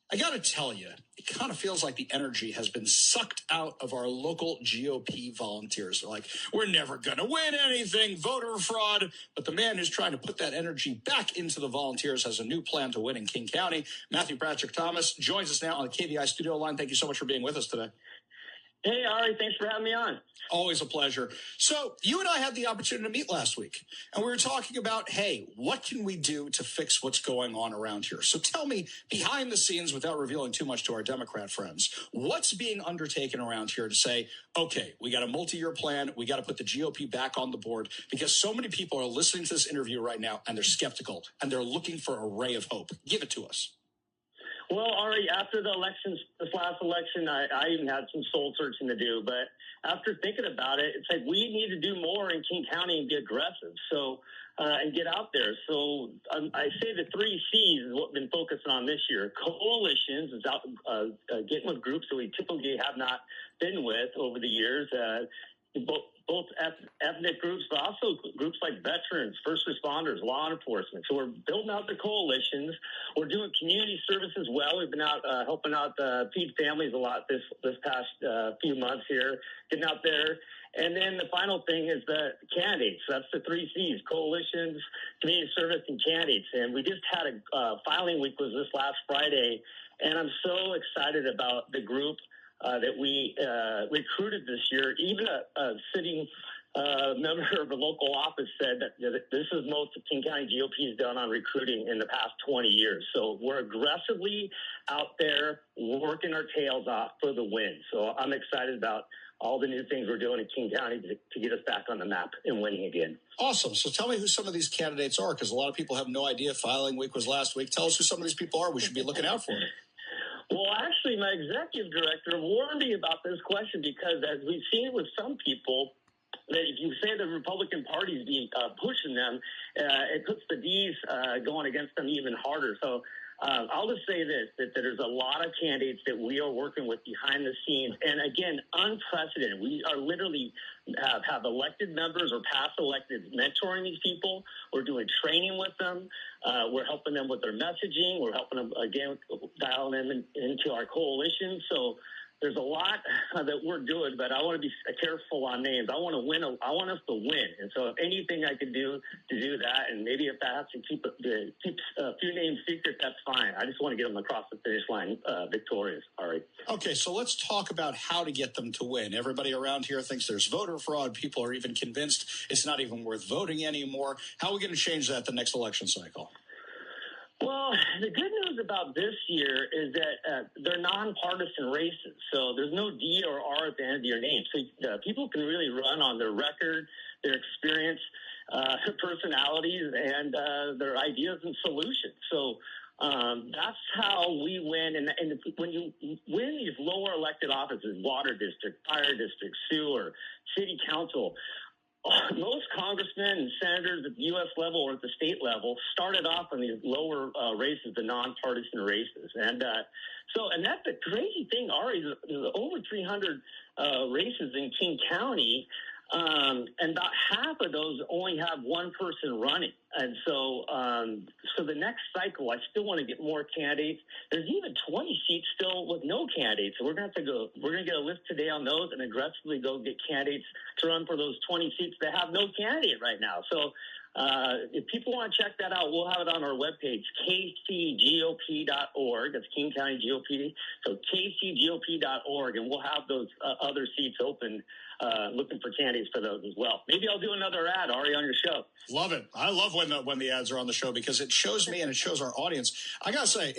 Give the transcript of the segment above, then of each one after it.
I got to tell you, it kind of feels like the energy has been sucked out of our local GOP volunteers. They're like, we're never going to win anything, voter fraud. But the man who's trying to put that energy back into the volunteers has a new plan to win in King County. Matthew Patrick Thomas joins us now on the KVI studio line. Thank you so much for being with us today. Hey, Ari, thanks for having me on. Always a pleasure. So you and I had the opportunity to meet last week, and we were talking about, hey, what can we do to fix what's going on around here? So tell me, behind the scenes, without revealing too much to our Democrat friends, what's being undertaken around here to say, okay, we got a multi-year plan, we got to put the GOP back on the board, because so many people are listening to this interview right now, and they're skeptical, and they're looking for a ray of hope. Give it to us. Well, Ari, after the elections, this last election, I even had some soul searching to do. But after thinking about it, it's like we need to do more in King County and be aggressive. So, and get out there. So I say the 3 C's is what we've been focusing on this year. Coalitions is out, getting with groups that we typically have not been with over the years. Both ethnic groups, but also groups like veterans, first responders, law enforcement. So we're building out the coalitions. We're doing community service as well. We've been out helping out feed families a lot this past few months here, getting out there. And then the final thing is the candidates. That's the 3 C's: coalitions, community service, and candidates. And we just had a filing week was this last Friday, and I'm so excited about the group that we recruited this year. Even a sitting member of a local office said that this is most of King County GOP has done on recruiting in the past 20 years. So we're aggressively out there working our tails off for the win. So I'm excited about all the new things we're doing in King County to get us back on the map and winning again. Awesome. So tell me who some of these candidates are, because a lot of people have no idea. Filing week was last week. Tell us who some of these people are. We should be looking out for them. Well, actually, my executive director warned me about this question because, as we've seen with some people, that if you say the Republican Party is pushing them, it puts the D's going against them even harder. So I'll just say this, that there's a lot of candidates that we are working with behind the scenes. And again, unprecedented. We are literally have elected members or past elected mentoring these people. We're doing training with them. We're helping them with their messaging. We're helping them, again, dial them into our coalition. So there's a lot that we're doing, but I want to be careful on names. I want to win. I want us to win. And so if anything I can do to do that, and maybe if that has to keep a few names secret, that's fine. I just want to get them across the finish line victorious. All right. Okay, so let's talk about how to get them to win. Everybody around here thinks there's voter fraud. People are even convinced it's not even worth voting anymore. How are we going to change that the next election cycle? Well, the good news about this year is that they're nonpartisan races. So there's no D or R at the end of your name. So people can really run on their record, their experience, personalities, and their ideas and solutions. So that's how we win. And when you win these lower elected offices, water district, fire district, sewer, city council, most congressmen and senators at the U.S. level or at the state level started off in these lower races, the nonpartisan races. And and that's the crazy thing, Ari, there's over 300 races in King County, and about half of those only have one person running. And so the next cycle, I still want to get more candidates. There's even 20 seats still with no candidates. So we're going to get a list today on those and aggressively go get candidates to run for those 20 seats that have no candidate right now. So if people want to check that out, we'll have it on our webpage, kcgop.org. That's King County GOP. So kcgop.org, and we'll have those other seats open, looking for candidates for those as well. Maybe I'll do another ad, Ari, on your show. Love it. I love when the ads are on the show, because it shows me and it shows our audience. I got to say,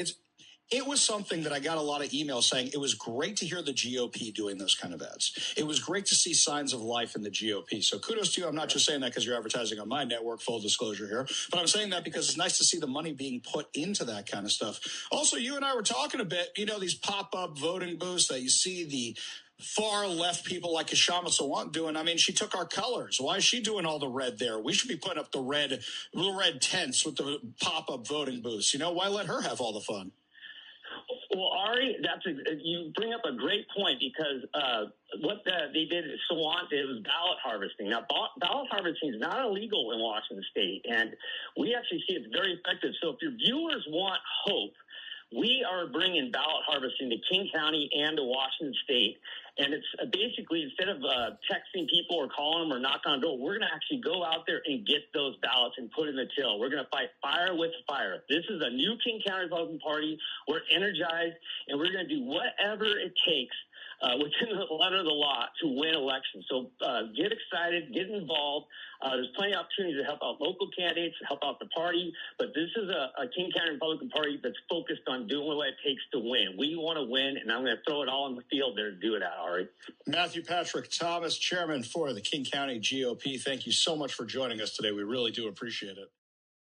it was something that I got a lot of emails saying it was great to hear the GOP doing those kind of ads. It was great to see signs of life in the GOP. So kudos to you. I'm not just saying that because you're advertising on my network, full disclosure here, but I'm saying that because it's nice to see the money being put into that kind of stuff. Also, you and I were talking a bit, these pop-up voting booths that you see the far left people like Kashama Sawant doing. I mean, she took our colors. Why is she doing all the red there? We should be putting up the red tents with the pop-up voting booths. Why let her have all the fun? Well, Ari, you bring up a great point, because what they did at Sawant, it was ballot harvesting. Now, ballot harvesting is not illegal in Washington State, and we actually see it's very effective. So if your viewers want hope, we are bringing ballot harvesting to King County and to Washington State. And it's basically, instead of texting people or calling them or knocking on the door, we're going to actually go out there and get those ballots and put in the till. We're going to fight fire with fire. This is a new King County Republican Party. We're energized, and we're going to do whatever it takes within the letter of the law to win elections. So get excited, get involved. There's plenty of opportunities to help out local candidates, help out the party. But this is a King County Republican Party that's focused on doing what it takes to win. We want to win, and I'm going to throw it all on the field there to do it at, Ari. Matthew Patrick Thomas, chairman for the King County GOP. Thank you so much for joining us today. We really do appreciate it.